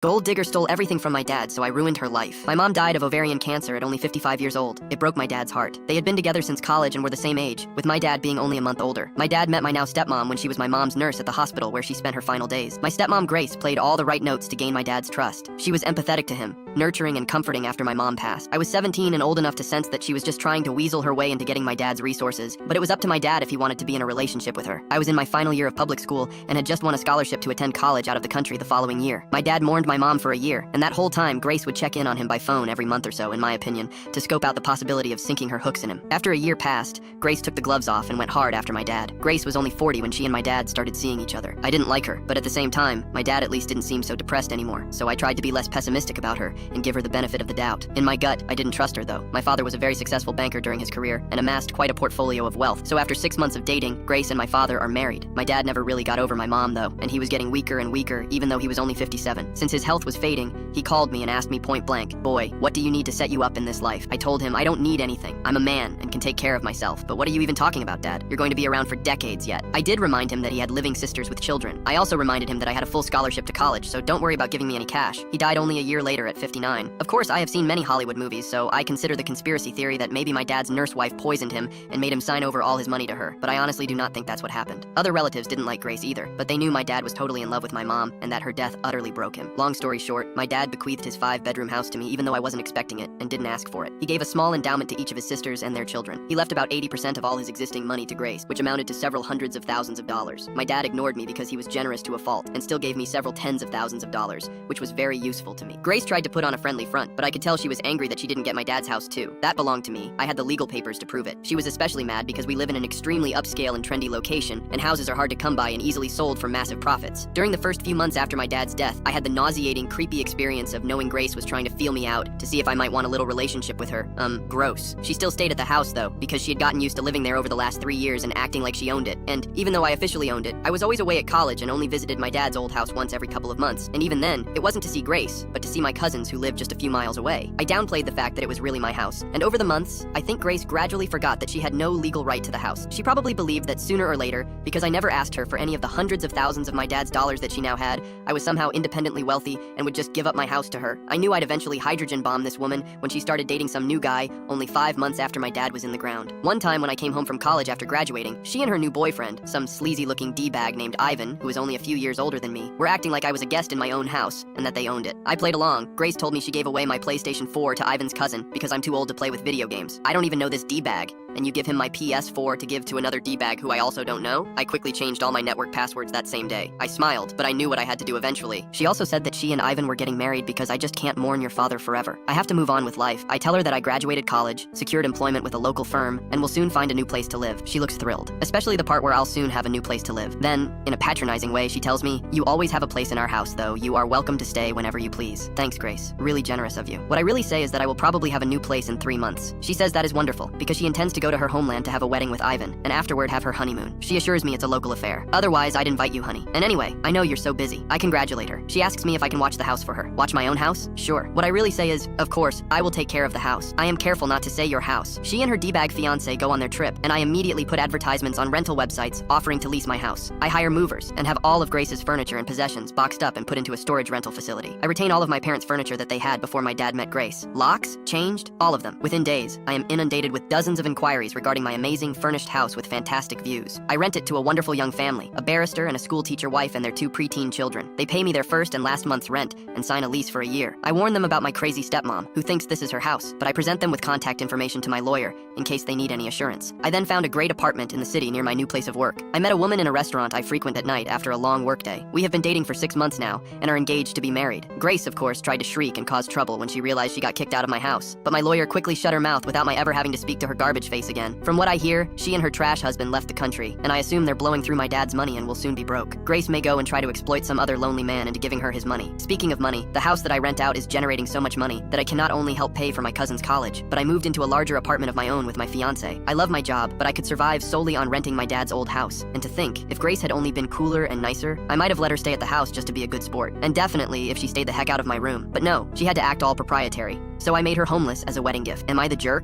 Gold digger stole everything from my dad, so I ruined her life. My mom died of ovarian cancer at only 55 years old. It broke my dad's heart. They had been together since college and were the same age, with my dad being only a month older. My dad met my now stepmom when she was my mom's nurse at the hospital where she spent her final days. My stepmom Grace played all the right notes to gain my dad's trust. She was empathetic to him, nurturing and comforting after my mom passed. I was 17 and old enough to sense that she was just trying to weasel her way into getting my dad's resources, but it was up to my dad if he wanted to be in a relationship with her. I was in my final year of public school and had just won a scholarship to attend college out of the country the following year. My dad mourned my mom for a year, and that whole time, Grace would check in on him by phone every month or so, in my opinion, to scope out the possibility of sinking her hooks in him. After a year passed, Grace took the gloves off and went hard after my dad. Grace was only 40 when she and my dad started seeing each other. I didn't like her, but at the same time, my dad at least didn't seem so depressed anymore, so I tried to be less pessimistic about her and give her the benefit of the doubt. In my gut, I didn't trust her though. My father was a very successful banker during his career and amassed quite a portfolio of wealth, so after 6 months of dating, Grace and my father are married. My dad never really got over my mom though, and he was getting weaker and weaker even though he was only 57. Since his health was fading, he called me and asked me point blank, "Boy, what do you need to set you up in this life?" I told him I don't need anything. I'm a man and can take care of myself. But what are you even talking about, Dad? You're going to be around for decades yet. I did remind him that he had living sisters with children. I also reminded him that I had a full scholarship to college, so don't worry about giving me any cash. He died only a year later at 59. Of course, I have seen many Hollywood movies, so I consider the conspiracy theory that maybe my dad's nurse wife poisoned him and made him sign over all his money to her. But I honestly do not think that's what happened. Other relatives didn't like Grace either, but they knew my dad was totally in love with my mom and that her death utterly broke him. Long story short, my dad bequeathed his 5-bedroom house to me even though I wasn't expecting it and didn't ask for it. He gave a small endowment to each of his sisters and their children. He left about 80% of all his existing money to Grace, which amounted to several hundreds of thousands of dollars. My dad ignored me because he was generous to a fault and still gave me several tens of thousands of dollars, which was very useful to me. Grace tried to put on a friendly front, but I could tell she was angry that she didn't get my dad's house too. That belonged to me. I had the legal papers to prove it. She was especially mad because we live in an extremely upscale and trendy location, and houses are hard to come by and easily sold for massive profits. During the first few months after my dad's death, I had the nauseating, creepy experience of knowing Grace was trying to feel me out to see if I might want a little relationship with her. Gross. She still stayed at the house though, because she had gotten used to living there over the last 3 years and acting like she owned it. And even though I officially owned it, I was always away at college and only visited my dad's old house once every couple of months. And even then, it wasn't to see Grace, but to see my cousins who lived just a few miles away. I downplayed the fact that it was really my house. And over the months, I think Grace gradually forgot that she had no legal right to the house. She probably believed that sooner or later, because I never asked her for any of the hundreds of thousands of my dad's dollars that she now had, I was somehow independently wealthy and would just give up my house to her. I knew I'd eventually hydrogen bomb this woman when she started dating some new guy only 5 months after my dad was in the ground. One time when I came home from college after graduating, she and her new boyfriend, some sleazy-looking D-bag named Ivan, who was only a few years older than me, were acting like I was a guest in my own house and that they owned it. I played along. Grace told me she gave away my PlayStation 4 to Ivan's cousin because I'm too old to play with video games. I don't even know this D-bag, and you give him my PS4 to give to another D-bag who I also don't know? I quickly changed all my network passwords that same day. I smiled, but I knew what I had to do eventually. She also said that she and Ivan were getting married because I just can't mourn your father forever. I have to move on with life. I tell her that I graduated college, secured employment with a local firm, and will soon find a new place to live. She looks thrilled, especially the part where I'll soon have a new place to live. Then, in a patronizing way, she tells me, "You always have a place in our house, though. You are welcome to stay whenever you please." Thanks, Grace. Really generous of you. What I really say is that I will probably have a new place in 3 months. She says that is wonderful, because she intends to go to her homeland to have a wedding with Ivan, and afterward have her honeymoon. She assures me it's a local affair. Otherwise, I'd invite you, honey. And anyway, I know you're so busy. I congratulate her. She asks me if I can watch the house for her. Watch my own house? Sure. What I really say is, of course, I will take care of the house. I am careful not to say your house. She and her D-bag fiance go on their trip, and I immediately put advertisements on rental websites offering to lease my house. I hire movers and have all of Grace's furniture and possessions boxed up and put into a storage rental facility. I retain all of my parents' furniture that they had before my dad met Grace. Locks? Changed? All of them. Within days, I am inundated with dozens of inquiries regarding my amazing furnished house with fantastic views. I rent it to a wonderful young family, a barrister and a school teacher wife and their 2 preteen children. They pay me their first and last month's rent and sign a lease for a year. I warn them about my crazy stepmom, who thinks this is her house, but I present them with contact information to my lawyer in case they need any assurance. I then found a great apartment in the city near my new place of work. I met a woman in a restaurant I frequent at night after a long workday. We have been dating for 6 months now and are engaged to be married. Grace, of course, tried to shriek and cause trouble when she realized she got kicked out of my house, but my lawyer quickly shut her mouth without my ever having to speak to her garbage face again. From what I hear, she and her trash husband left the country, and I assume they're blowing through my dad's money and will soon be broke. Grace may go and try to exploit some other lonely man into giving her his money. Speaking of money, the house that I rent out is generating so much money that I can not only help pay for my cousin's college, but I moved into a larger apartment of my own with my fiance. I love my job, but I could survive solely on renting my dad's old house. And to think, if Grace had only been cooler and nicer, I might have let her stay at the house just to be a good sport. And definitely if she stayed the heck out of my room. But no, she had to act all proprietary. So I made her homeless as a wedding gift. Am I the jerk?